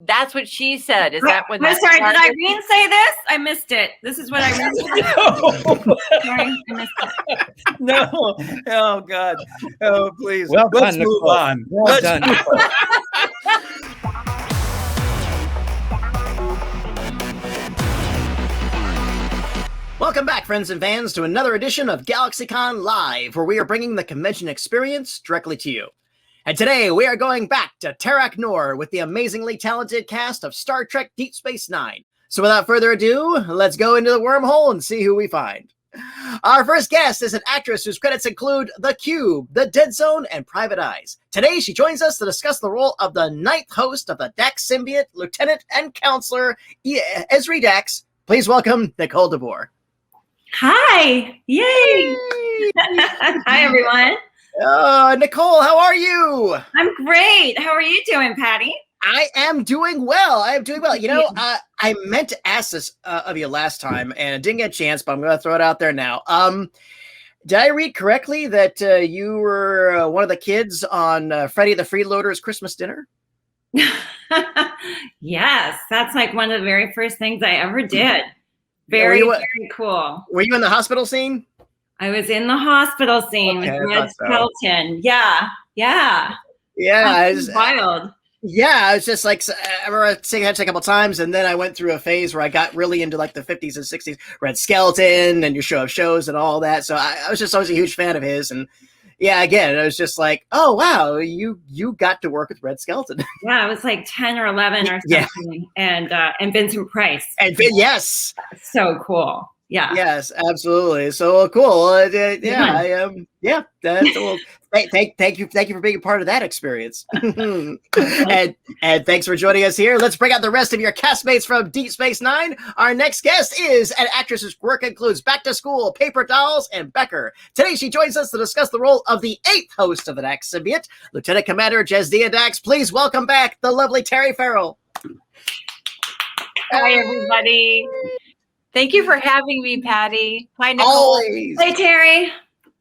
That's what she said. Is that what? I'm sorry. Did Irene say this? I missed it. This is what Irene said. Sorry, I missed it. No. Oh God. Oh please. Well Let's done, move Nicole. on. Well done. Welcome back, friends and fans, to another edition of GalaxyCon Live, where we are bringing the convention experience directly to you. And today, we are going back to Terrak Nor with the amazingly talented cast of Star Trek Deep Space Nine. So without further ado, let's go into the wormhole and see who we find. Our first guest is an actress whose credits include The Cube, The Dead Zone, and Private Eyes. Today, she joins us to discuss the role of the ninth host of the Dax symbiote, Lieutenant and Counselor Ezri Dax. Please welcome Nicole DeBoer. Hi. Yay. Hi, everyone. Nicole, how are you? I'm great. How are you doing, Patty? I am doing well. You know, I meant to ask this of you last time, and I didn't get a chance, but I'm going to throw it out there now. Did I read correctly that you were one of the kids on Freddie the Freeloader's Christmas dinner? Yes, that's like one of the very first things I ever did. Very cool. Were you in the hospital scene? I was in the hospital scene with Red Skeleton. Yeah. It was wild. Yeah, it's just like, I remember seeing it a couple times, and then I went through a phase where I got really into like the 50s and 60s, Red Skeleton and your show of shows and all that. So I was just always a huge fan of his. And yeah, again, it was just like, oh, wow, you got to work with Red Skeleton. Yeah, I was like 10 or 11 or something. Yeah. And Vincent Price. Yes. So cool. Yeah. Yes, absolutely. So cool. I am. Yeah. Well, thank you for being a part of that experience. and thanks for joining us here. Let's bring out the rest of your castmates from Deep Space Nine. Our next guest is an actress whose work includes Back to School, Paper Dolls, and Becker. Today she joins us to discuss the role of the eighth host of the Dax symbiote, Lieutenant Commander Jadzia Dax. Please welcome back the lovely Terry Farrell. Hi, everybody. Thank you for having me, Patty. Hi, Nicole. Always. Hey, Terry.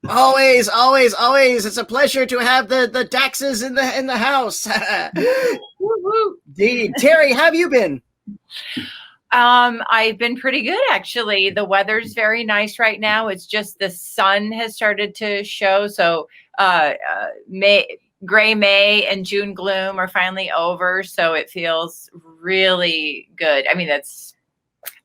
Always. It's a pleasure to have the Daxes in the house. Indeed. Terry, how have you been? I've been pretty good, actually. The weather's very nice right now. It's just the sun has started to show. So gray May and June gloom are finally over. So it feels really good. I mean, that's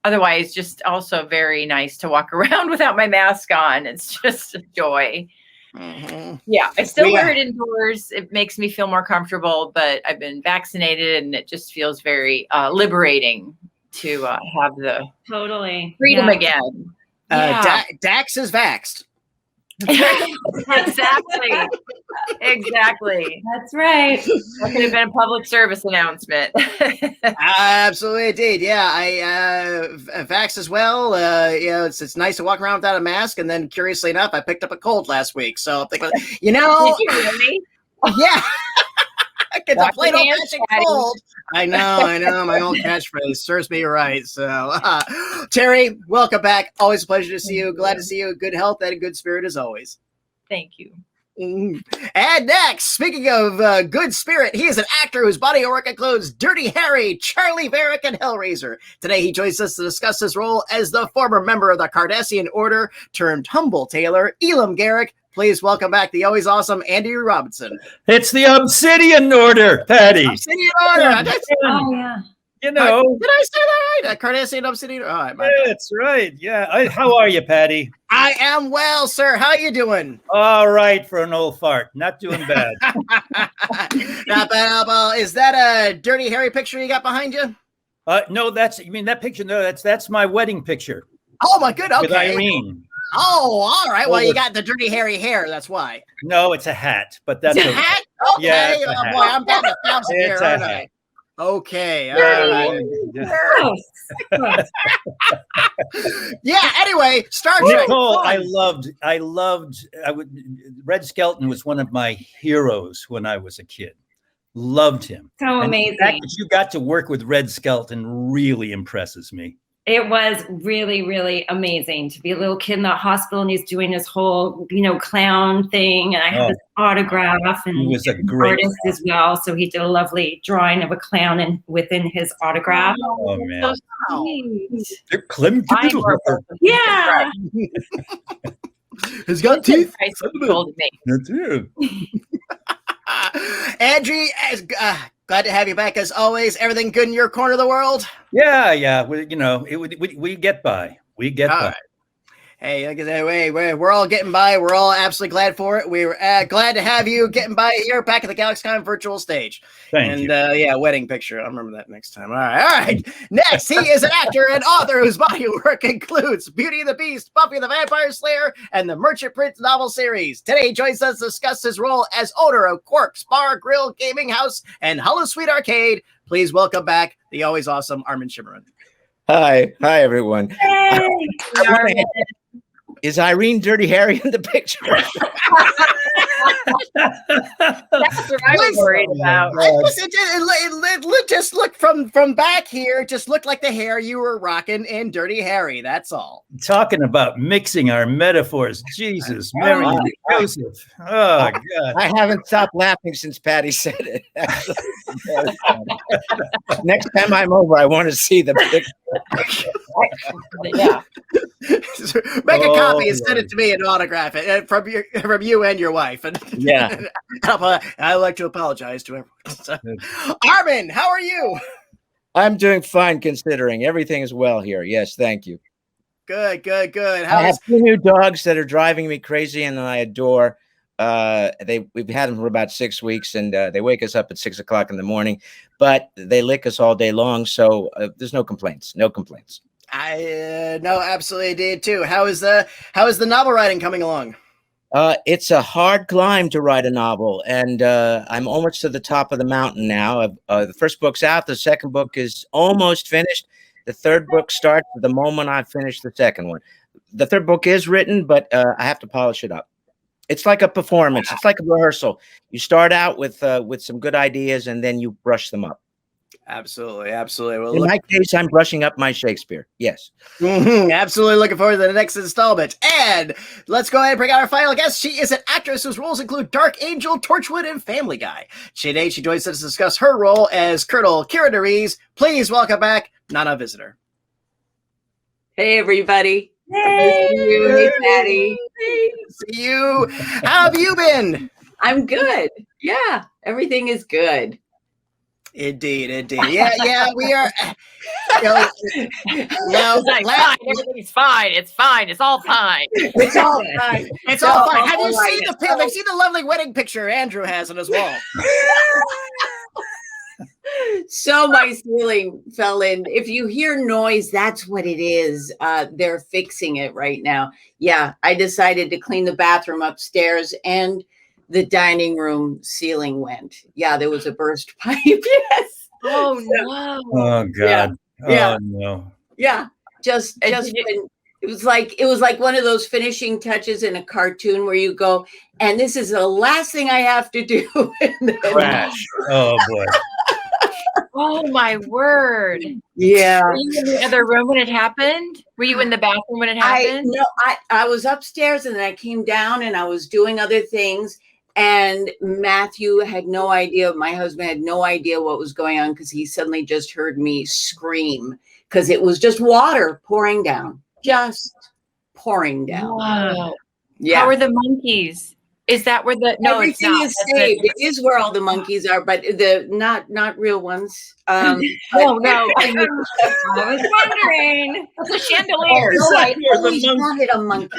otherwise just also very nice to walk around without my mask on. It's just a joy. Mm-hmm. Yeah, I still wear it indoors. It makes me feel more comfortable, but I've been vaccinated and it just feels very liberating to have the freedom again. Dax is vaxxed. Exactly. That's right. That could have been a public service announcement. Absolutely, indeed. Yeah, I vax as well. It's nice to walk around without a mask. And then, curiously enough, I picked up a cold last week. So I'm thinking, Did you really? Yeah. It's a plain old fashioned cold. I know. My old catchphrase serves me right. So, Terry, welcome back. Always a pleasure to see you. Glad to see you in good health and in good spirit as always. Thank you. And next, speaking of good spirit, he is an actor whose body of work includes Dirty Harry, Charlie Varick, and Hellraiser. Today, he joins us to discuss his role as the former member of the Cardassian Order turned humble tailor, Elim Garak. Please welcome back the always awesome Andy Robinson. It's the Obsidian Order, Patty. Obsidian Order. Oh, yeah. You know. Did I say that right? Cardassian Obsidian. All right, that's right. Yeah. How are you, Patty? I am well, sir. How you doing? All right for an old fart. Not doing bad. Not bad. Is that a Dirty Harry picture you got behind you? No, you mean that picture? No, that's my wedding picture. Oh my good. Okay. With Irene. Oh, all right. Well, you got the Dirty Harry hair. That's why. No, it's a hat. But that's a hat. Okay. Yeah, it's a hat. Boy, I'm down to 1,000 it's here, a aren't hat. I? Okay. All right. Yeah. Anyway, Star Trek. Nicole, Red Skeleton was one of my heroes when I was a kid. Loved him. So amazing. The fact that you got to work with Red Skeleton really impresses me. It was really, really amazing to be a little kid in the hospital, and he's doing his whole, clown thing. And I had this autograph, and He was a an great artist as well. So he did a lovely drawing of a clown and within his autograph. Oh man, Sweet. they're Clem Yeah. He's got teeth. Told me. That's it. Andrew, glad to have you back as always. Everything good in your corner of the world? Yeah. We get by. We get All by. right. Hey, like I said, we're all getting by. We're all absolutely glad for it. We're glad to have you getting by here back at the GalaxyCon virtual stage. Thank you. Yeah, wedding picture. I'll remember that next time. All right. Next, he is an actor and author whose body of work includes Beauty and the Beast, Buffy the Vampire Slayer, and the Merchant Prince novel series. Today, he joins us to discuss his role as owner of Quark's Bar, Grill, Gaming House, and Hello Sweet Arcade. Please welcome back the always awesome Armin Shimerman. Hi, everyone. Hey. Is Irene Dirty Harry in the picture? That's what I was worried about. It just looked from back here. It just looked like the hair you were rocking in Dirty Harry. That's all. Talking about mixing our metaphors. Jesus, Mary, and Joseph. Oh God. I haven't stopped laughing since Patty said it. Next time I'm over, I want to see the picture. Yeah. Make a copy and send it to me and autograph it from you and your wife. And Yeah. I like to apologize to everyone. So, Armin, how are you? I'm doing fine considering everything is well here. Yes, thank you. Good. I have 2 new dogs that are driving me crazy and I adore. We've had them for about 6 weeks, and they wake us up at 6 o'clock in the morning, but they lick us all day long. So there's no complaints. I no, absolutely did too. How is the novel writing coming along? It's a hard climb to write a novel, and I'm almost to the top of the mountain now. The first book's out. The second book is almost finished. The third book starts the moment I finish the second one. The third book is written, but I have to polish it up. It's like a performance. It's like a rehearsal. You start out with some good ideas, and then you brush them up. Absolutely. Well, in my case, I'm brushing up my Shakespeare. Yes. Absolutely looking forward to the next installment. And let's go ahead and bring out our final guest. She is an actress whose roles include Dark Angel, Torchwood, and Family Guy. Today, she joins us to discuss her role as Colonel Kira Nerys. Please welcome back Nana Visitor. Hey, everybody. Hey. Hey, Patty. See you. How have you been? I'm good. Yeah, everything is good. Indeed. Yeah, we are. Well, Fine. Everything's fine. It's fine. It's all fine. It's all fine. It's all fine. Have you seen the lovely wedding picture Andrew has on his wall? So my ceiling fell in. If you hear noise, that's what it is. They're fixing it right now. Yeah, I decided to clean the bathroom upstairs, and the dining room ceiling went. Yeah, there was a burst pipe. Yes. Oh no. Oh God. Yeah. Oh no. Yeah. Just when it was like one of those finishing touches in a cartoon where you go, and this is the last thing I have to do. Crash. Oh boy. Oh my word. Yeah. Were you in the other room when it happened? Were you in the bathroom when it happened? I was upstairs, and then I came down and I was doing other things. And Matthew had no idea. My husband had no idea what was going on because he suddenly just heard me scream because it was just water pouring down. Just pouring down. Wow. Yeah. How are the monkeys? Is that where the no? Everything it's not. is saved. It is where all the monkeys are, but the not real ones. No. I was wondering. It's a chandelier. No, I always wanted a monkey.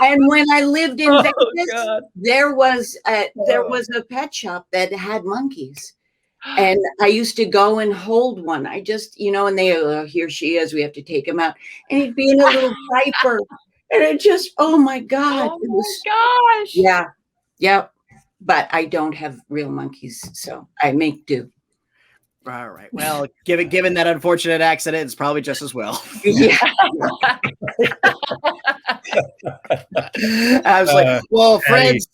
And when I lived in Vegas, there was a pet shop that had monkeys. And I used to go and hold one. I just, and they, here she is. We have to take him out. And he'd be in a little diaper. And it just, oh my God. Oh my gosh. Yeah. Yeah. But I don't have real monkeys, so I make do. All right. Well, given that unfortunate accident, it's probably just as well. Yeah. I was like, well, friends.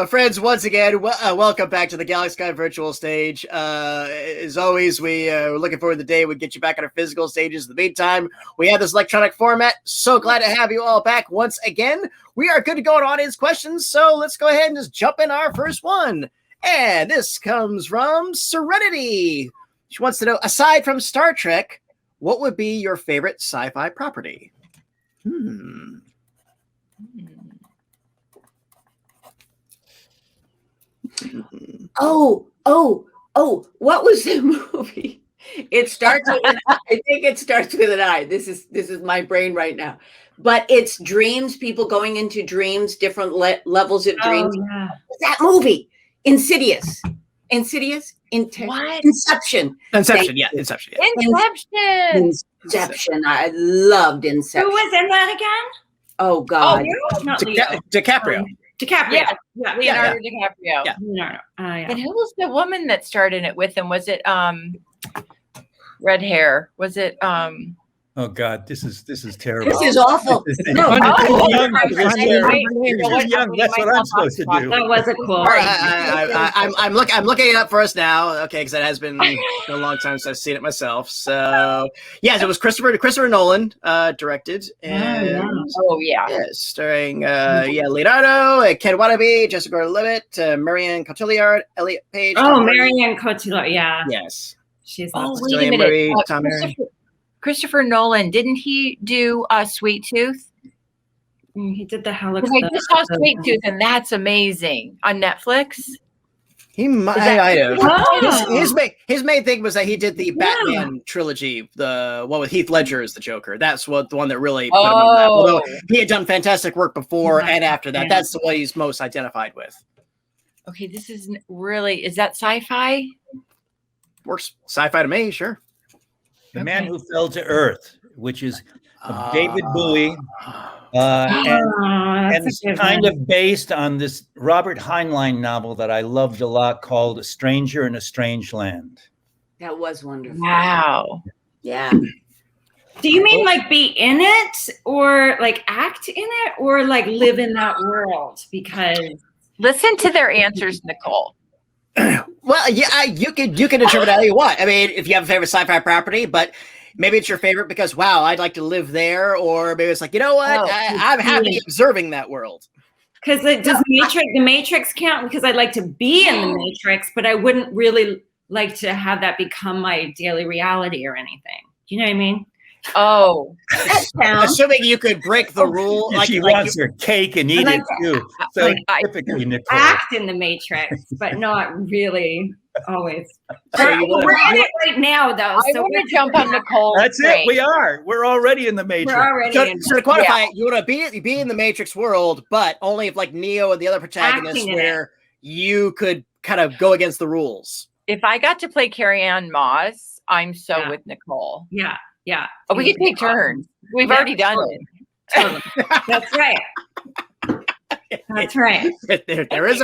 Friends, once again, welcome back to the GalaxyCon virtual stage. As always, we're looking forward to the day we get you back on our physical stages. In the meantime, we have this electronic format. So glad to have you all back once again. We are good to go on audience questions, so let's go ahead and just jump in our first one. And this comes from Serenity. She wants to know, aside from Star Trek, what would be your favorite sci-fi property? Oh, what was the movie? It starts with I think it starts with an I. This is my brain right now. But it's dreams, people going into dreams, different levels of dreams. Oh, yeah. That movie, Insidious. What? Inception. Inception, yeah, Inception. Yeah. Inception. I loved Inception. Who was in that again? Oh God. Not Leo. DiCaprio. DiCaprio. Yeah, Leonardo DiCaprio. Yeah. Leonardo. Yeah. And who was the woman that starred in it with him? Was it red hair? Was it Oh God, this is terrible. This is awful. No. Young. That's what I'm supposed to do. That was a cool. All right, I'm looking it up for us now. Okay, because it has been a long time since I've seen it myself. So yes, it was Christopher Nolan directed, and starring Leonardo, Ken Watanabe, Jessica Gordon-Levitt, Marianne Cotillard, Elliot Page. Marianne Cotillard. Yeah. Yes. She's wait a minute. Christopher Nolan, didn't he do Sweet Tooth? He did the Helix. I just saw Sweet Tooth, and that's amazing on Netflix. He might have. Oh. His main thing was that he did the Batman trilogy, the one with Heath Ledger as the Joker. That's the one that really put him in that. Although he had done fantastic work before and after that. That's the one he's most identified with. Okay, this is really, is that sci-fi? Works sci-fi to me, sure. The Man Who Fell to Earth, which is David Bowie, and it's kind of based on this Robert Heinlein novel that I loved a lot called A Stranger in a Strange Land. That was wonderful. Wow. Yeah. Do you mean like be in it or like act in it or like live in that world? Because listen to their answers, Nicole. Well, yeah, you can determine how you want. I mean, if you have a favorite sci-fi property, but maybe it's your favorite because, wow, I'd like to live there, or maybe it's like, you know what, I'm happy observing that world. Because does the Matrix count? Because I'd like to be in the Matrix, but I wouldn't really like to have that become my daily reality or anything. Do you know what I mean? Oh, assuming you could break the rule. Like she wants her cake and eat it too. So typically, Nicole. Act in the Matrix, but not really always. We're in it right now, though. I want to jump on Nicole. That's it. We are. We're already in the Matrix. So to quantify it, you want to be in the Matrix world, but only if like Neo and the other protagonists, where you could kind of go against the rules. If I got to play Carrie-Anne Moss, I'm with Nicole. Yeah. Yeah. Oh, we can take turns. We've already done it. Totally. That's right. That's right. There is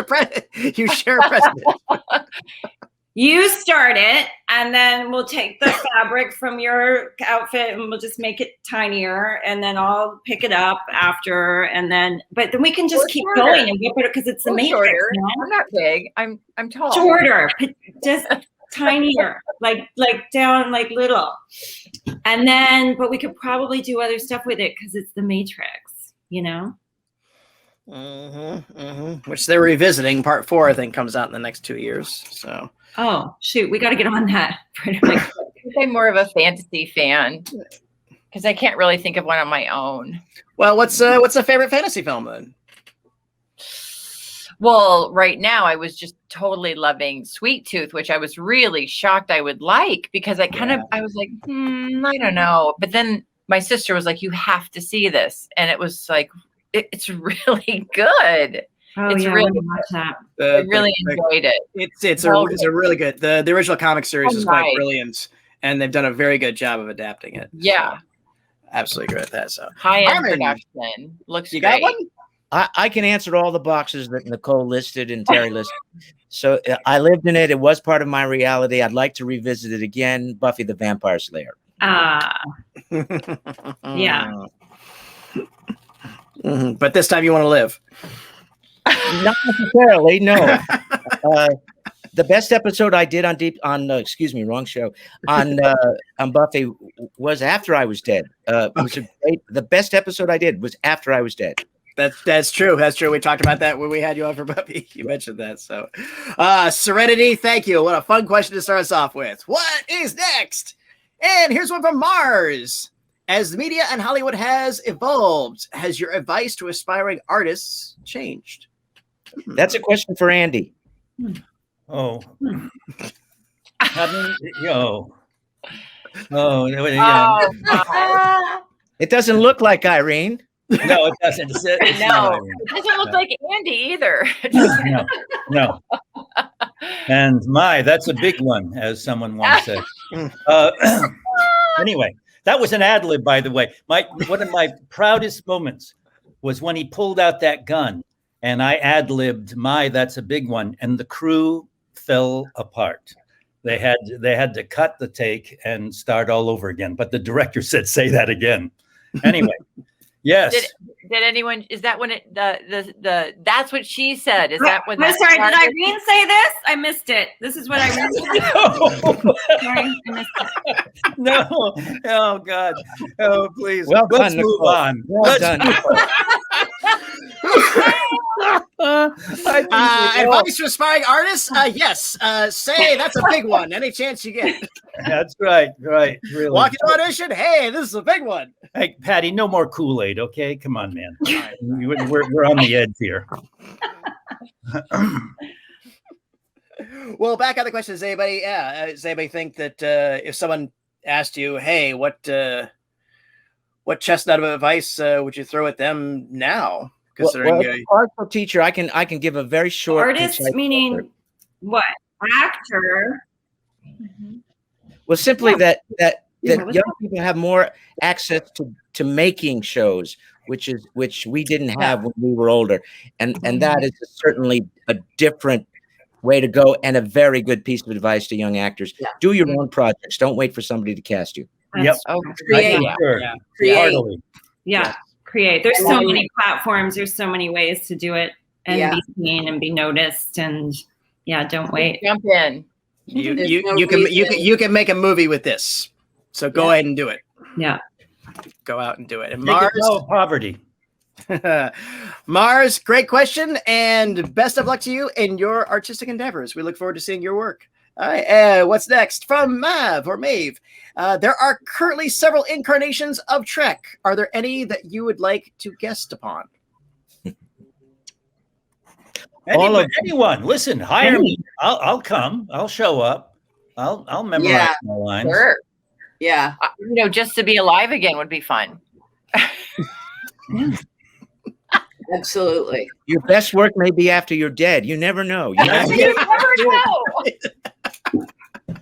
you share a precedent. You start it, and then we'll take the fabric from your outfit and we'll just make it tinier, and then I'll pick it up after, but then we can just keep going and whip it because it's the Matrix. You know? I'm not big. I'm tall. Shorter, just tinier, like down, like little. And then, but we could probably do other stuff with it because it's the Matrix, you know? Which they're revisiting. Part 4, I think, comes out in the next 2 years. So. Oh, shoot. We got to get on that. I'm more of a fantasy fan because I can't really think of one on my own. Well, what's a favorite fantasy film then? Well, right now I was just totally loving Sweet Tooth, which I was really shocked I would like because I was like, I don't know. But then my sister was like, you have to see this. And it was like, it's really good. Oh, it's really good. I really enjoyed it. It's a really good. The original comic series is quite brilliant, and they've done a very good job of adapting it. Yeah. So, absolutely great at that. So high-end production. Looks you great. got one? I can answer all the boxes that Nicole listed and Terry listed. So I lived in it. It was part of my reality. I'd like to revisit it again. Buffy the Vampire Slayer. Yeah. But this time you want to live. Not necessarily, no. The best episode I did excuse me, wrong show, on Buffy was after I was dead. The best episode I did was after I was dead. That's true. That's true. We talked about that when we had you on for Buffy. You mentioned that. So, Serenity, thank you. What a fun question to start us off with. What is next? And here's one from Mars. As the media and Hollywood has evolved, has your advice to aspiring artists changed? That's a question for Andy. Oh, yo. It doesn't look like Irene. No, it doesn't. It's not Irene. It doesn't look like Andy either. No. And that's a big one, as someone once said. Anyway, that was an ad lib, by the way. One of my proudest moments was when he pulled out that gun, and I ad libbed that's a big one, and the crew fell apart. They had to cut the take and start all over again. But the director said, "Say that again." Anyway, yes. Did anyone? Is that when it the that's what she said? Is that when? I'm sorry. Did Irene say this? I missed it. This is what Irene said. Sorry, I missed it. No. Oh God. Oh please. Well Let's done, move Nicole. on. Well done. Advice to aspiring artists? Yes. Say that's a big one. Any chance you get. That's right. Right. Really. Walk into audition. Hey, this is a big one. Hey, Patty, no more Kool-Aid, okay? Come on, man. We're on the edge here. Well, back on the question, does anybody think that if someone asked you, hey, what chestnut of advice would you throw at them now? Considering as a partial teacher, I can give a very short Artist meaning what? Actor. Well, simply that young people have more access to making shows, which we didn't have when we were older, and that is certainly a different way to go and a very good piece of advice to young actors. Yeah. Do your own projects. Don't wait for somebody to cast you. Yep. Create. Create. Yeah. Create. There's so many platforms. There's so many ways to do it and be seen and be noticed. And don't wait. Jump in. You can make a movie with this. So go ahead and do it. Yeah. Go out and do it. And Mars, poverty. Mars, great question, and best of luck to you in your artistic endeavors. We look forward to seeing your work. All right, what's next? From Maeve. There are currently several incarnations of Trek. Are there any that you would like to guest upon? Anyone. Listen, hire me. I'll come. I'll show up. I'll memorize my lines. Sure. Yeah. Just to be alive again would be fun. Absolutely. Your best work may be after you're dead. You never know. You never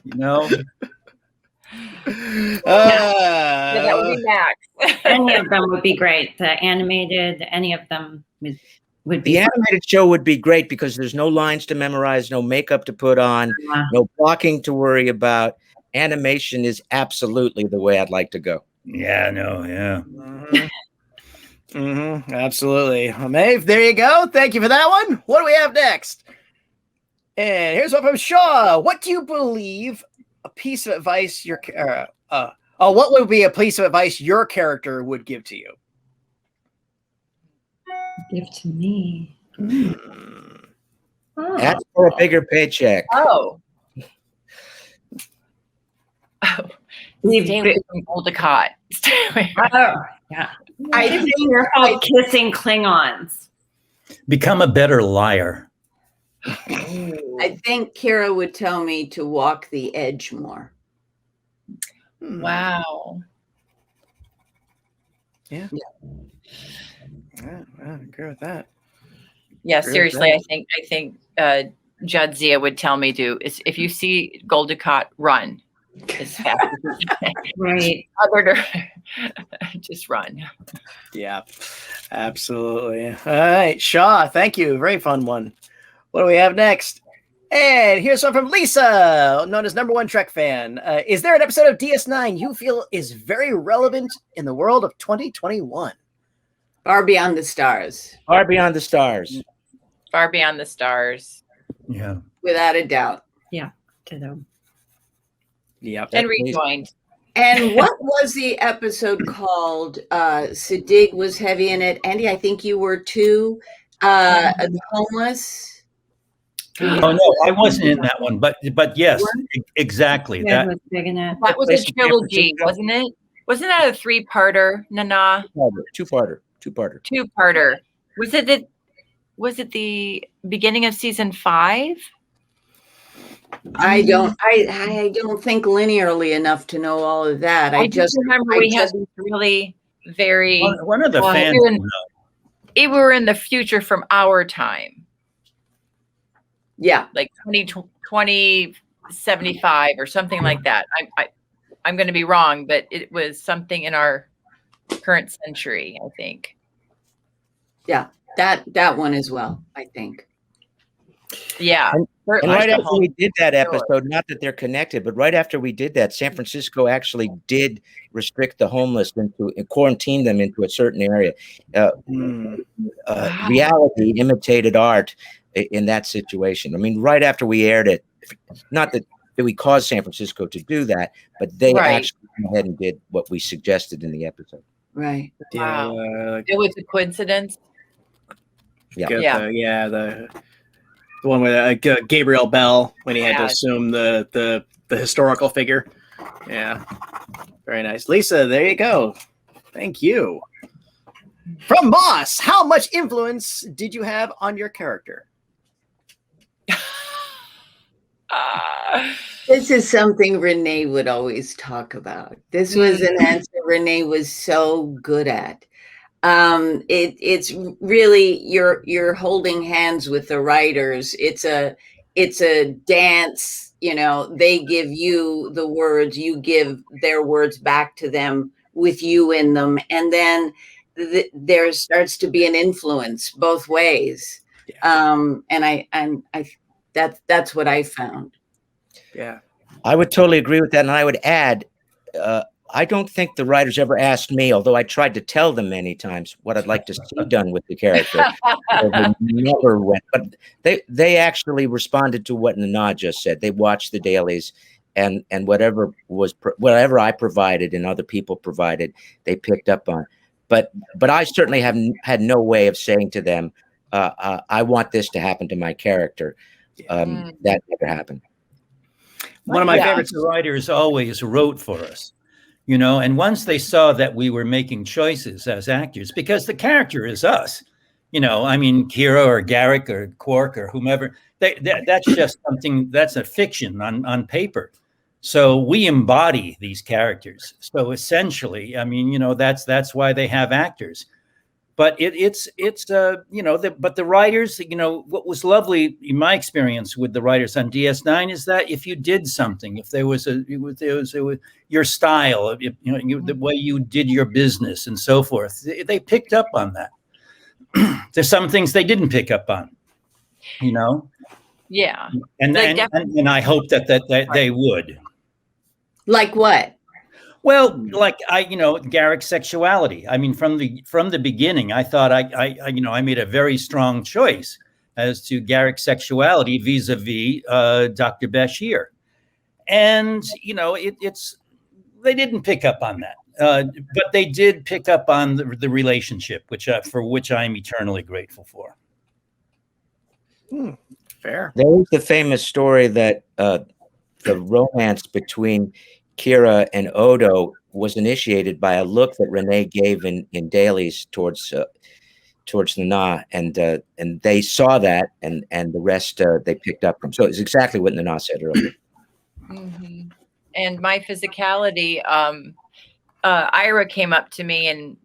know. That would be Max. Any of them would be great. The animated, any of them would be. The animated show would be great because there's no lines to memorize, no makeup to put on, no blocking to worry about. Animation is absolutely the way I'd like to go. Yeah, yeah. Absolutely. Maeve, there you go. Thank you for that one. What do we have next? And here's one from Shaw. What do you believe a piece of advice what would be a piece of advice your character would give to you? Give to me. Ask for a bigger paycheck. Stay away from Goldacott. Yeah. I think you're all kissing Klingons. Become a better liar. I think Kira would tell me to walk the edge more. Wow. Yeah. I agree with that. Yeah, seriously, I think Jadzia would tell me to if you see Goldacott, run as fast as you can. Right. Just run. Yeah, absolutely. All right, Shaw, thank you. Very fun one. What do we have next? And here's one from Lisa, known as #1 Trek fan. Is there an episode of DS9 you feel is very relevant in the world of 2021? Far Beyond the Stars. Far Beyond the Stars. Far beyond the stars. Yeah. Without a doubt. To them. Yep. And rejoined. And what was the episode called? Siddig was heavy in it. Andy, I think you were too. The homeless. Oh no, I wasn't in that one, but yes, exactly. Ted was big in it. That was a trilogy, wasn't it? Wasn't that a 3-parter, Nana? Two-parter. Two-parter. Was it the beginning of season 5? I don't think linearly enough to know all of that. I just remember we had these really very one of the fans. we were in the future from our time. Yeah. Like 2075 or something like that. I'm going to be wrong, but it was something in our current century, I think. Yeah, that one as well, I think. Yeah. And right after we did that episode, not that they're connected, but right after we did that, San Francisco actually did restrict the homeless into quarantine them into a certain area. Reality imitated art in that situation. I mean, right after we aired it, not that we caused San Francisco to do that, but they actually went ahead and did what we suggested in the episode. Right. Wow. It was a coincidence. Yeah. The one with Gabriel Bell when he had to assume the historical figure. Yeah. Very nice. Lisa, there you go. Thank you. From Moss, how much influence did you have on your character? This is something Renee would always talk about. This was an answer Renee was so good at. It's really you're holding hands with the writers. It's a dance. You know, they give you the words, you give their words back to them with you in them, and then there starts to be an influence both ways. And that's what I found. Yeah, I would totally agree with that, and I would add. I don't think the writers ever asked me, although I tried to tell them many times what I'd like to see done with the character. They never went, but they actually responded to what Nana just said. They watched the dailies, and whatever I provided and other people provided, they picked up on. But I certainly had no way of saying to them, "I want this to happen to my character." That never happened. One of my favorites. The writers always wrote for us. You know, and once they saw that we were making choices as actors, because the character is us, you know, I mean, Kira or Garak or Quark or whomever, that's just something, that's a fiction on paper. So we embody these characters. So essentially, I mean, you know, that's why they have actors. But it's you know, but the writers, you know, what was lovely in my experience with the writers on DS9 is that if you did something, if there was your style, you know, the way you did your business and so forth, they picked up on that. There's some things they didn't pick up on, you know. Yeah, and I hope that they would. Like what? Well, like you know, Garak's sexuality. I mean, from the beginning, I thought I made a very strong choice as to Garak's sexuality vis-a-vis Dr. Bashir, and you know, they didn't pick up on that, but they did pick up on the relationship, for which I'm eternally grateful for. Fair. There is the famous story that the romance between Kira and Odo was initiated by a look that Renee gave in dailies towards Nana, and they saw that, and the rest they picked up from. So it's exactly what Nana said earlier. Mm-hmm. And my physicality, Ira came up to me and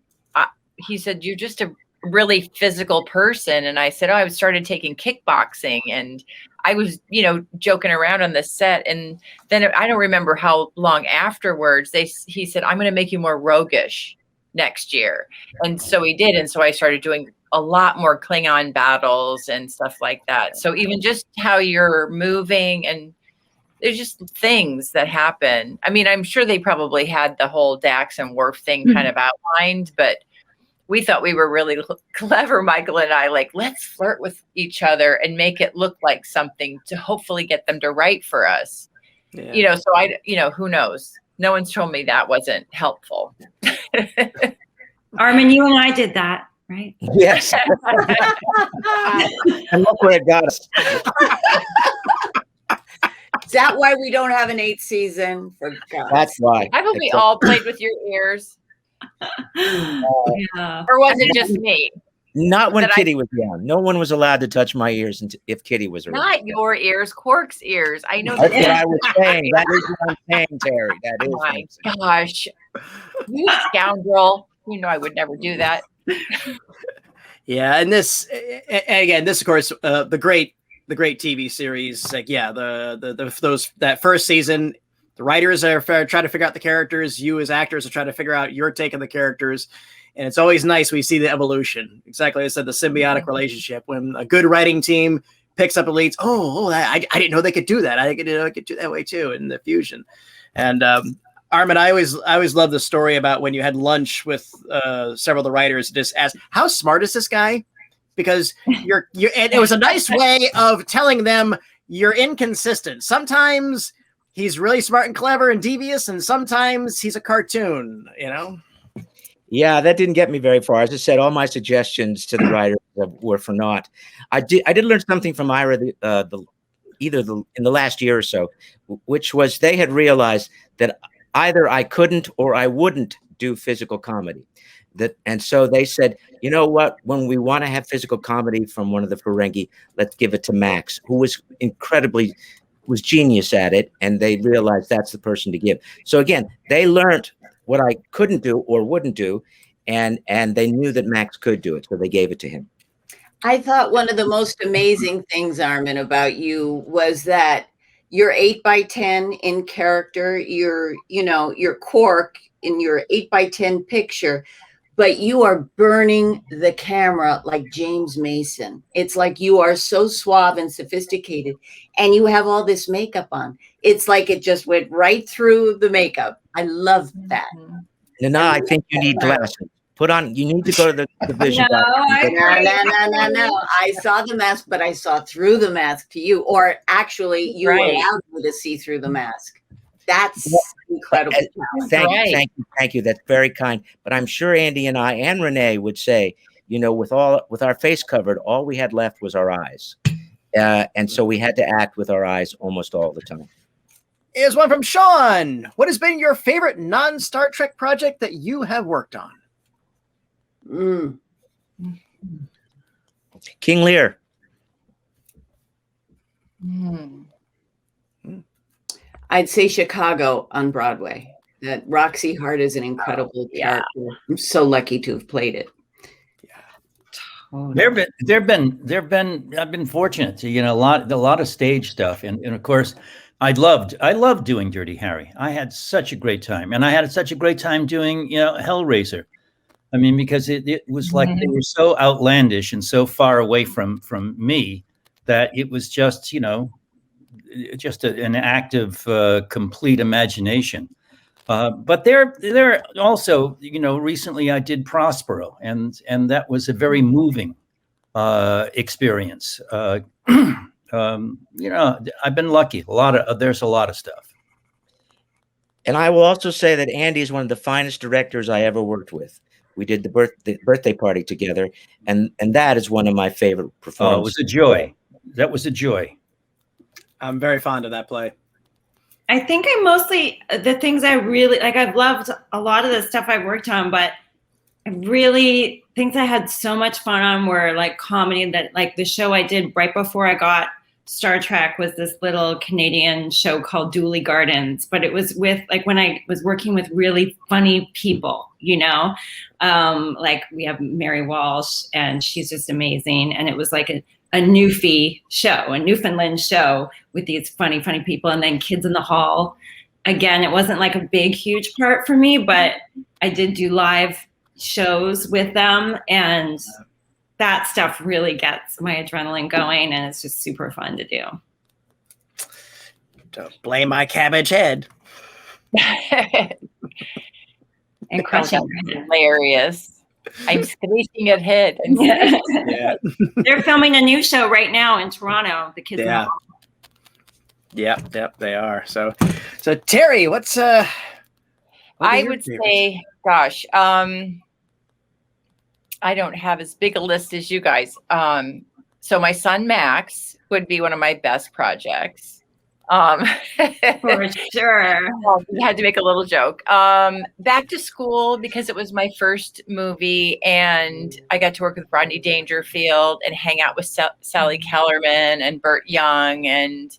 he said, "You're just a really physical person." And I said, "Oh, I started taking kickboxing," and I was, you know, joking around on the set. And then I don't remember how long afterwards he said, "I'm going to make you more roguish next year." And so he did. And so I started doing a lot more Klingon battles and stuff like that. So even just how you're moving, and there's just things that happen. I mean, I'm sure they probably had the whole Dax and Worf thing kind of outlined, but we thought we were really clever, Michael and I, like, let's flirt with each other and make it look like something to hopefully get them to write for us. Yeah. So who knows? No one's told me that wasn't helpful. Armin, you and I did that, right? Yes. And look where it got us. Is that why we don't have an 8th season? For God. That's why. Haven't we all played with your ears? Yeah. Or was it just me? Not when That Kitty was around. No one was allowed to touch my ears if Kitty was around. Not your ears, Quark's ears. I know That's that. what I was saying. That is what I'm saying, Terry. That is Oh what my I'm saying. gosh. You scoundrel. You know I would never do that. Yeah, and this, and again, this of course, the great TV series. Like, yeah, that first season, the writers are trying to figure out the characters. You as actors are trying to figure out your take on the characters, and it's always nice we see the evolution. Exactly, as I said, the symbiotic relationship when a good writing team picks up the leads. I didn't know they could do that. I didn't know they could do that way too in the fusion, and. Armin, I always love the story about when you had lunch with several of the writers. Just asked, how smart is this guy? Because and it was a nice way of telling them you're inconsistent. Sometimes he's really smart and clever and devious, and sometimes he's a cartoon. Yeah, that didn't get me very far. As I said, all my suggestions to the writers were for naught. I did learn something from Ira in the last year or so, which was they had realized that either I couldn't or I wouldn't do physical comedy. And so they said, you know what? When we want to have physical comedy from one of the Ferengi, let's give it to Max, who was genius at it. And they realized that's the person to give. So again, they learned what I couldn't do or wouldn't do. And they knew that Max could do it. So they gave it to him. I thought one of the most amazing things, Armin, about you was that you're 8x10 in character. You're Quark in your 8x10 picture, but you are burning the camera like James Mason. It's like you are so suave and sophisticated, and you have all this makeup on. It's like it just went right through the makeup. I love that. No, I think you need glasses. You need to go to the vision. No, No. I saw the mask, but I saw through the mask to you, or actually you allowed me to see through the mask. That's incredible. Thank you. That's very kind. But I'm sure Andy and I and Renee would say, with our face covered, all we had left was our eyes. And so we had to act with our eyes almost all the time. Here's one from Sean. What has been your favorite non-Star Trek project that you have worked on? King Lear. I'd say Chicago on Broadway. That Roxy Hart is an incredible character. I'm so lucky to have played it. I've been fortunate to, a lot of stage stuff. And of course, I loved doing Dirty Harry. I had such a great time, and I had such a great time doing, Hellraiser. I mean, because it was like they were so outlandish and so far away from me that it was just, just an act of complete imagination. But there also, recently I did Prospero, and that was a very moving experience. I've been lucky. There's a lot of stuff. And I will also say that Andy is one of the finest directors I ever worked with. We did the birthday party together, and that is one of my favorite performances. Oh, it was a joy. That was a joy. I'm very fond of that play. I think I mostly, the things I really, I've loved a lot of the stuff I worked on, but I really, things I had so much fun on were comedy that, the show I did right before I got Star Trek was this little Canadian show called Dooley Gardens, but it was with when I was working with really funny people, we have Mary Walsh, and she's just amazing. And it was a Newfie show, a Newfoundland show with these funny people, and then Kids in the Hall. Again, it wasn't a big, huge part for me, but I did do live shows with them, and that stuff really gets my adrenaline going, and it's just super fun to do. Don't blame my cabbage head. And crushing. Hilarious. I'm screeching ahead. Yeah. They're filming a new show right now in Toronto. The kids. Yeah. Yep, they are. So Terry, what I are your would favorites? say, gosh, I don't have as big a list as you guys. So my son Max would be one of my best projects. For sure. We had to make a little joke. Back to School, because it was my first movie, and I got to work with Rodney Dangerfield and hang out with Sally Kellerman and Burt Young, and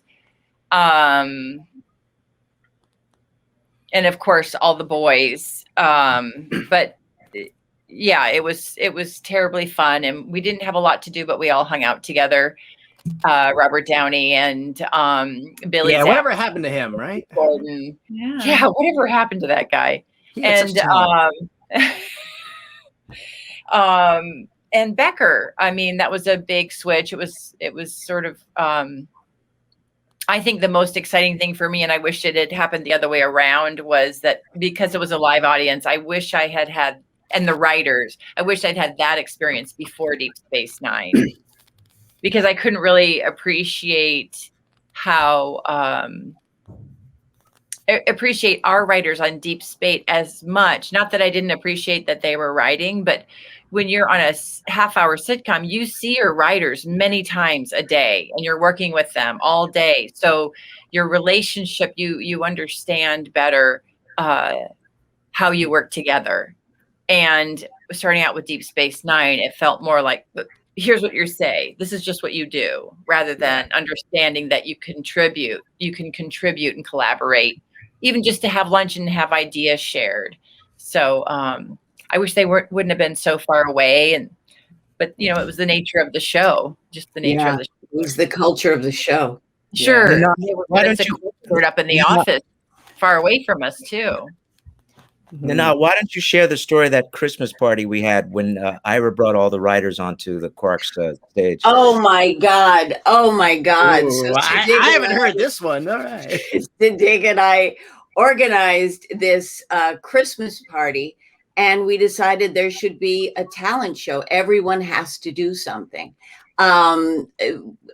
of course all the boys. But yeah, it was terribly fun, and we didn't have a lot to do, but we all hung out together. Robert Downey and Billy. Yeah, whatever happened to him, right? Gordon. Yeah. Whatever happened to that guy? He had such talent. And Becker. I mean, that was a big switch. It was sort of I think the most exciting thing for me, and I wish it had happened the other way around, was that because it was a live audience, I wish I had, and the writers, I wish I'd had that experience before Deep Space Nine. Because I couldn't really appreciate how appreciate our writers on Deep Space as much. Not that I didn't appreciate that they were writing, but when you're on a half-hour sitcom, you see your writers many times a day, and you're working with them all day. So your relationship, you understand better how you work together. And starting out with Deep Space Nine, it felt more like, here's what you say. This is just what you do, rather than understanding that you can contribute and collaborate, even just to have lunch and have ideas shared. So I wish they wouldn't have been so far away, but it was the nature of the show, just the nature of the show. It was the culture of the show. Sure, Yeah. why don't you put it up in the office, far away from us too? Now, why don't you share the story of that Christmas party we had when Ira brought all the writers onto the Quark stage? Oh my God. Ooh, So I haven't heard this one. All right. Dig and I organized this Christmas party, and we decided there should be a talent show. Everyone has to do something.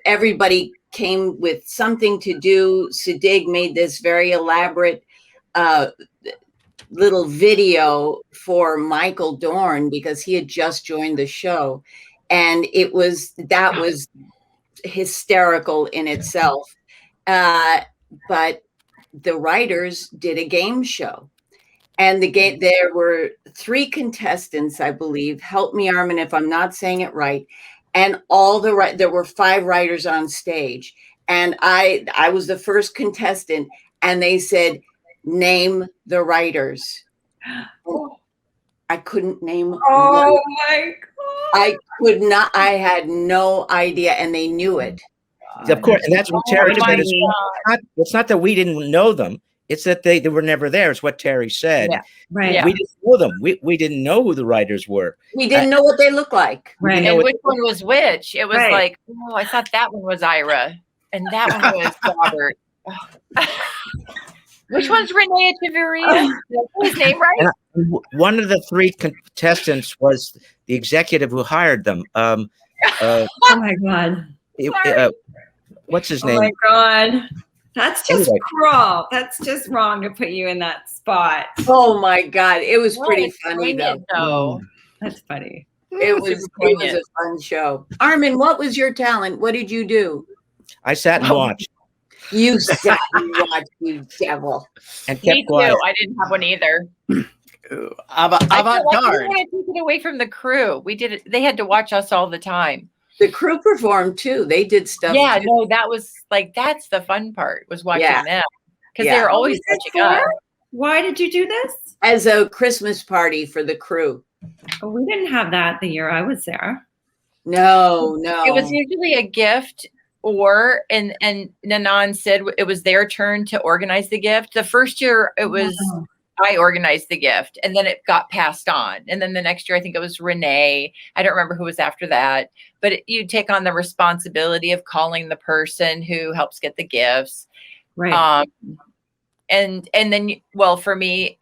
Everybody came with something to do. Sadig made this very elaborate little video for Michael Dorn because he had just joined the show, and that was hysterical in itself. But the writers did a game show, and there were 3 contestants, I believe. Help me, Armin, if I'm not saying it right. And there were 5 writers on stage, and I was the first contestant, and they said, name the writers. I couldn't name one. Oh my God. I could not. I had no idea, and they knew it. Of course, and that's what Terry said. It's not that we didn't know them. It's that they were never there. It's what Terry said. Yeah. Right. Yeah. We didn't know them. We didn't know who the writers were. We didn't know what they looked like. Right. And which one was which? It was Right. like, oh, I thought that one was Ira, and that one was Robert. Which one's Renee Echeverria? His name right? And one of the 3 contestants was the executive who hired them. Oh my God. What's his Oh name? my God. That's just Anyway. cruel. That's just wrong to put you in that spot. Oh my God. It was pretty It's funny brilliant, though. though. That's funny. It was a fun show. Armin, what was your talent? What did you do? I sat and watched You sat and watched, you devil. and Me kept quiet. too. I didn't have one either. Ooh, I feel like we avant-garde. want to take it away from the crew. We did it. They had to watch us all the time. The crew performed too. They did stuff. Yeah, too. no, that was like, that's the fun part, was watching Yeah. them, because Yeah. they were always What was it watching us. for? Why did you do this? As a Christmas party for the crew. Oh, we didn't have that the year I was there. No. It was usually a gift, and Nanan said it was their turn to organize the gift. The first year it was I organized the gift, and then it got passed on. And then the next year, I think it was Renee. I don't remember who was after that, but you take on the responsibility of calling the person who helps get the gifts. Right. And then, well, for me,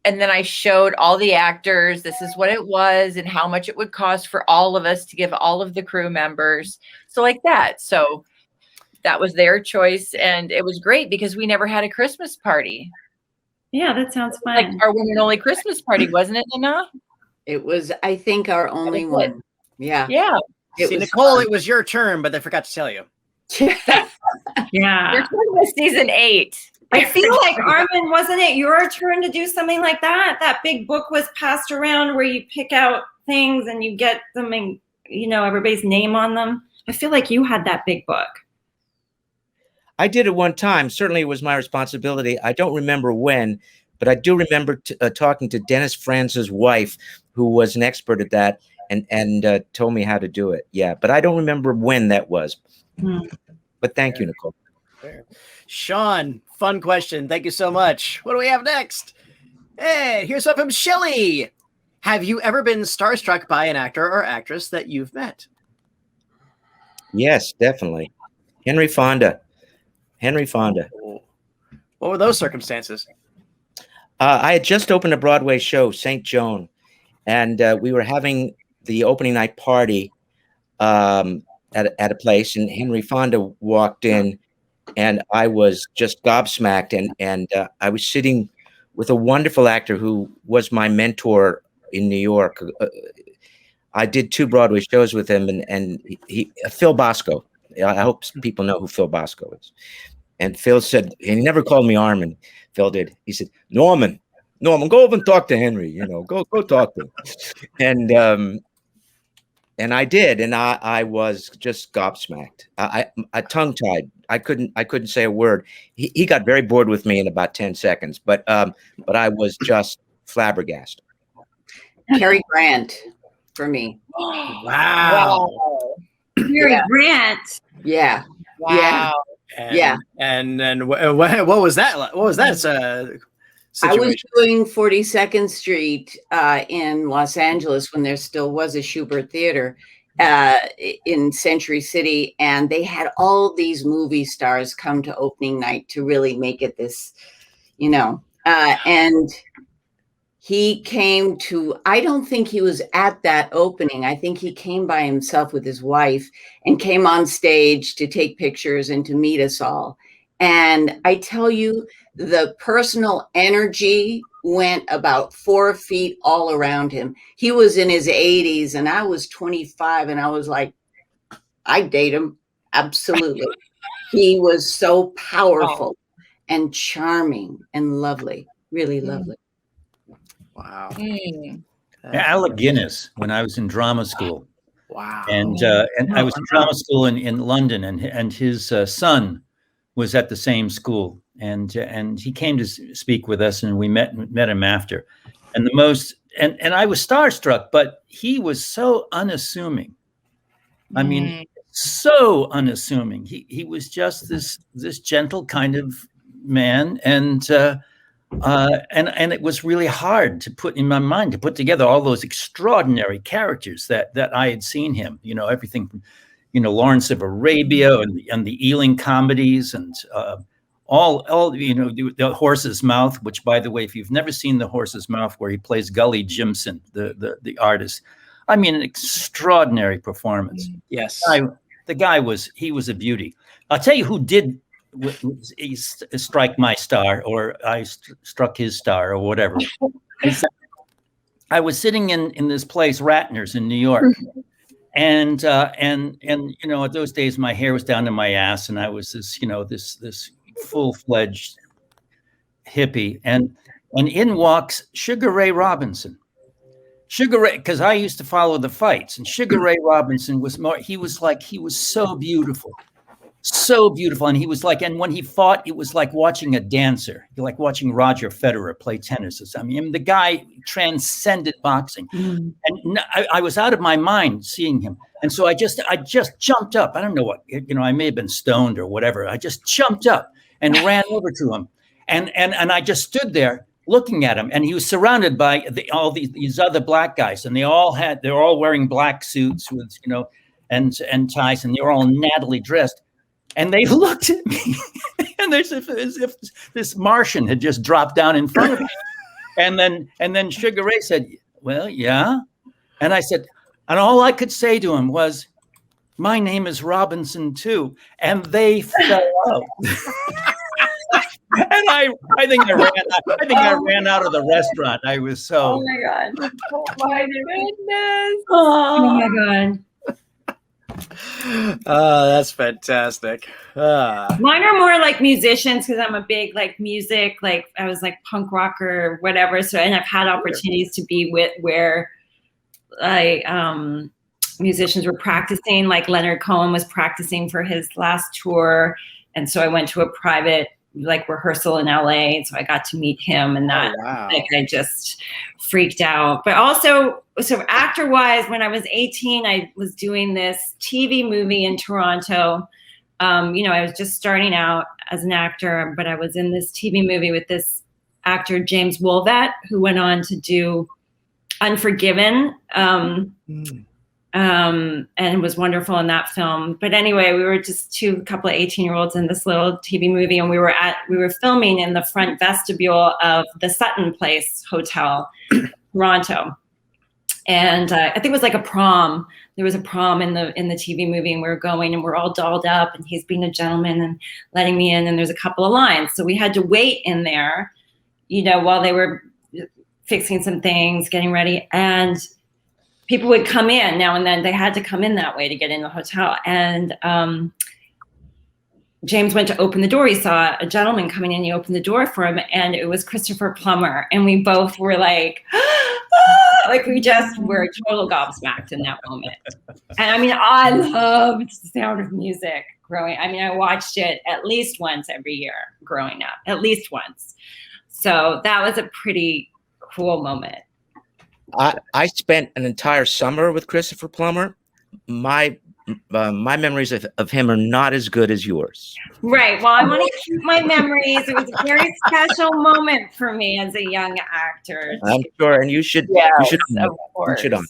and then I showed all the actors, this is what it was and how much it would cost for all of us to give all of the crew members. So like that. So that was their choice. And it was great because we never had a Christmas party. Yeah, that sounds fun. Like our one and only Christmas party, wasn't it, Nana? It was, I think, our only one. Yeah. Yeah. See, Nicole, it was your turn, but they forgot to tell you. Yeah. Your turn was season 8. I feel like, Armin, wasn't it your turn to do something like that? That big book was passed around where you pick out things and you get them and, you know, everybody's name on them. I feel like you had that big book. I did it one time. Certainly it was my responsibility. I don't remember when, but I do remember talking to Dennis Franz's wife, who was an expert at that, and told me how to do it. Yeah, but I don't remember when that was. But thank you, Nicole. Sean, fun question. Thank you so much. What do we have next? Hey, here's one from Shelley. Have you ever been starstruck by an actor or actress that you've met? Yes, definitely. Henry Fonda. What were those circumstances? I had just opened a Broadway show, St. Joan, and we were having the opening night party at a place, and Henry Fonda walked in, and I was just gobsmacked, and I was sitting with a wonderful actor who was my mentor in New York. I did 2 Broadway shows with him, and he Phil Bosco. I hope people know who Phil Bosco is. And Phil said, and he never called me Armin. Phil did. He said, Norman, go over and talk to Henry. You know, go talk to him. And I did, and I was just gobsmacked. I tongue-tied. I couldn't say a word. He got very bored with me in about 10 seconds, but I was just flabbergasted. Cary Grant for me. Wow. Cary Grant. Yeah. Wow. And what was that? What was that situation? I was doing 42nd Street in Los Angeles when there still was a Schubert Theater in Century City, and they had all these movie stars come to opening night to really make it this, you know, and he came to, I don't think he was at that opening. I think he came by himself with his wife and came on stage to take pictures and to meet us all. And I tell you, the personal energy went about 4 feet all around him. He was in his 80s and I was 25, and I was like, I'd date him. Absolutely. He was so powerful and charming and lovely, really lovely. Wow. Alec Guinness, when I was in drama school. Wow. And I was in drama school in London, and his son was at the same school, and he came to speak with us, and we met him after. And and I was starstruck, but he was so unassuming. I mean, so unassuming. He was just this gentle kind of man, and it was really hard to put in my mind to put together all those extraordinary characters that I had seen him. You know, everything from, you know, Lawrence of Arabia and the Elim comedies, and all you know, the Horse's Mouth. Which, by the way, if you've never seen the Horse's Mouth, where he plays Gully Jimson, the artist, I mean, an extraordinary performance. Yes, the guy was a beauty. I'll tell you who did strike my star, or I struck his star, or whatever. I was sitting in this place, Ratner's, in New York, and you know, at those days my hair was down to my ass, and I was this full-fledged hippie, and in walks Sugar Ray Robinson. Sugar Ray, because I used to follow the fights, and Sugar Ray Robinson was he was so beautiful. So beautiful. And he was like, and when he fought, it was like watching a dancer, like watching Roger Federer play tennis or something. I mean, the guy transcended boxing. And I was out of my mind seeing him. And so I just jumped up. I don't know what, you know, I may have been stoned or whatever. I just jumped up and ran over to him. And I just stood there looking at him. And he was surrounded by all these other black guys. And they're all wearing black suits with, you know, and ties, and they were all nattily dressed. And they looked at me, and as if this Martian had just dropped down in front of me. And then Sugar Ray said, well, yeah. And I said, and all I could say to him was, my name is Robinson too. And they fell out. And I think I ran out of the restaurant. I was so. Oh my God. Oh my goodness. Oh my God. That's fantastic. Mine are more like musicians because I'm a big like music, like I was like punk rocker or whatever. So, and I've had opportunities to be with where like musicians were practicing, like Leonard Cohen was practicing for his last tour. And so I went to a private like rehearsal in LA. So I got to meet him and that like I just freaked out. But also, so actor wise, when I was 18, I was doing this TV movie in Toronto. I was just starting out as an actor, but I was in this TV movie with this actor, James Woolvett, who went on to do Unforgiven. And was wonderful in that film. But anyway, we were just a couple of 18-year-olds in this little TV movie, and we were filming in the front vestibule of the Sutton Place Hotel, Toronto. And I think it was like a prom. There was a prom in the TV movie, and we were going, and we're all dolled up, and he's being a gentleman and letting me in, and there's a couple of lines. So we had to wait in there, while they were fixing some things, getting ready, and people would come in now and then. They had to come in that way to get in the hotel. And James went to open the door. He saw a gentleman coming in. He opened the door for him, and it was Christopher Plummer. And we both were like, like we just were total gobsmacked in that moment. And I mean, I loved the Sound of Music growing. I mean, I watched it at least once every year growing up, at least once. So that was a pretty cool moment. I spent an entire summer with Christopher Plummer. My memories of him are not as good as yours. Right. Well, I want to keep my memories. It was a very special moment for me as a young actor. I'm sure, and you should. Yes, you should. of course. You should.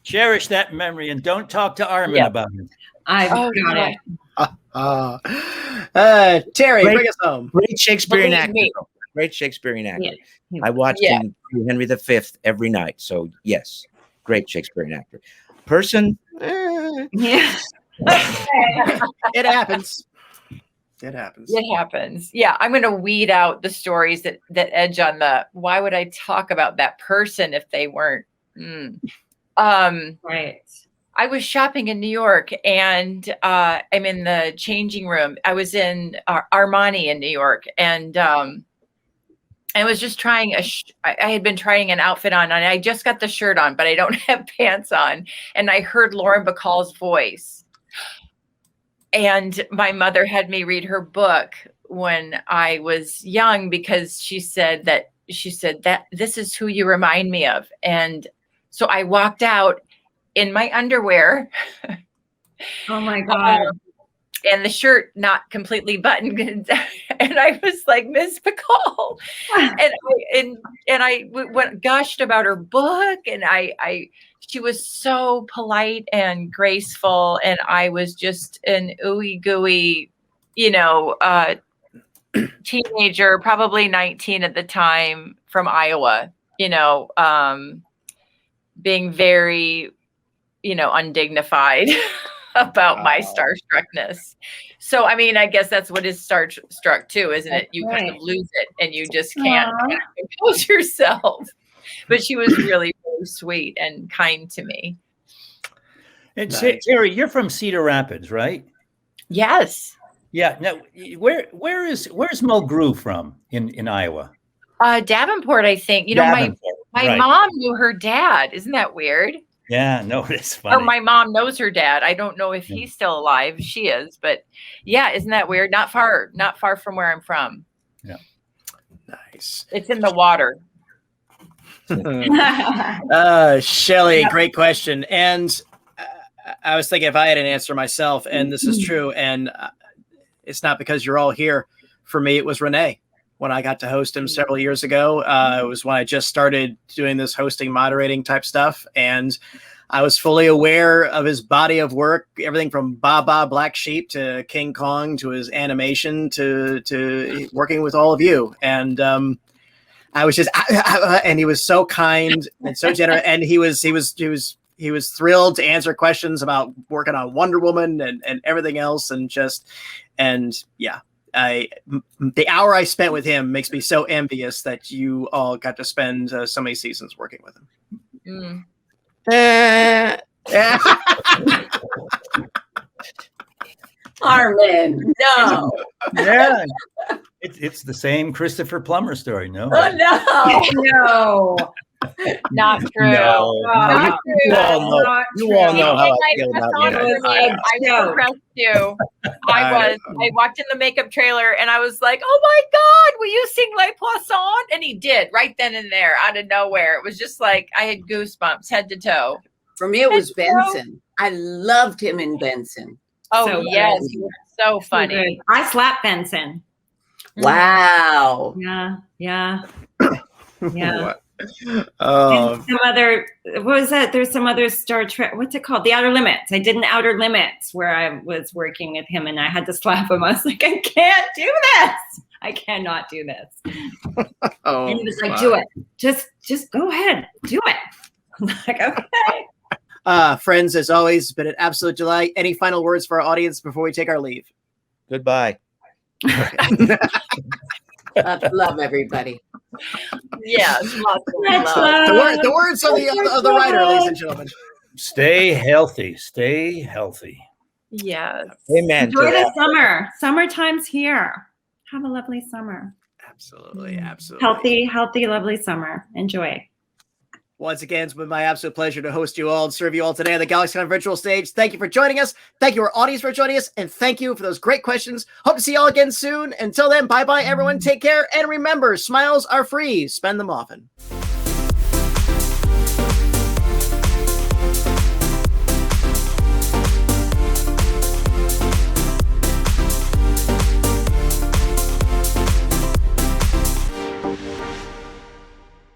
Cherish that memory and don't talk to Armin about it. I've got it. Terry, bring us home. Great Shakespearean actor. Great Shakespearean actor. Yeah. I watched him through Henry V every night. So yes, great Shakespearean actor. Person, Yeah. It happens. It happens. It happens. Yeah, I'm going to weed out the stories that edge on the. Why would I talk about that person if they weren't? Right. I was shopping in New York, and I'm in the changing room. I was in Armani in New York, and I was just trying I had been trying an outfit on, and I just got the shirt on, but I don't have pants on. And I heard Lauren Bacall's voice. And my mother had me read her book when I was young, because she said that this is who you remind me of. And so I walked out in my underwear. Oh my God. And the shirt not completely buttoned, and I was like, Miss Bacall, and I went gushed about her book, and she was so polite and graceful, and I was just an ooey gooey, teenager, probably 19 at the time, from Iowa, being very, undignified about my starstruckness. So, I mean, I guess that's what is starstruck too, isn't it? You kind of lose it and you just can't compose yourself. But she was really, really sweet and kind to me. And Terry, you're from Cedar Rapids, right? Yes. Yeah. Now, where's Mulgrew from in Iowa? Davenport, I think. My mom knew her dad. Isn't that weird? Yeah, no, it's funny. Or my mom knows her dad. I don't know if he's still alive. She is, but yeah, isn't that weird? Not far from where I'm from. Yeah. Nice. It's in the water. Shelley, great question. And I was thinking if I had an answer myself, and this is true, and it's not because you're all here. For me, it was Renee. When I got to host him several years ago, it was when I just started doing this hosting, moderating type stuff. And I was fully aware of his body of work, everything from Baba Black Sheep to King Kong to his animation to working with all of you. And I was just, and he was so kind and so generous, and he was thrilled to answer questions about working on Wonder Woman and everything else, and yeah, the hour I spent with him makes me so envious that you all got to spend so many seasons working with him. Armin, no. Yeah. It's the same Christopher Plummer story, no? Oh, no. No. Not true. No. Not true. You all know. Not You all know how And I feel about I you. will impress you. I walked in the makeup trailer and I was like, oh my God, will you sing Les Poissons? And he did right then and there out of nowhere. It was just like I had goosebumps head to toe. For me, it was Benson. I loved him in Benson. Oh, So yes. good. He was so funny. Good. I slapped Benson. Wow. Yeah. Yeah. What? And Oh, some other, what was that? There's some other Star Trek. What's it called? The Outer Limits. I did an Outer Limits where I was working with him and I had to slap him. I was like, I can't do this. I cannot do this. oh, And he was like, my. do it. Just go ahead. Do it. I'm like, okay. Friends, as always, it's been an absolute delight. Any final words for our audience before we take our leave? Goodbye. Love everybody. Yes. Lots of Much love. love. The words of the writer, ladies and gentlemen. Stay healthy. Stay healthy. Yes. Amen. Enjoy to the that. summer. Summertime's here. Have a lovely summer. Absolutely, absolutely. Healthy, lovely summer. Enjoy. Once again, it's been my absolute pleasure to host you all and serve you all today on the GalaxyCon virtual stage. Thank you for joining us. Thank you, our audience, for joining us. And thank you for those great questions. Hope to see you all again soon. Until then, bye-bye, everyone. Take care. And remember, smiles are free. Spend them often.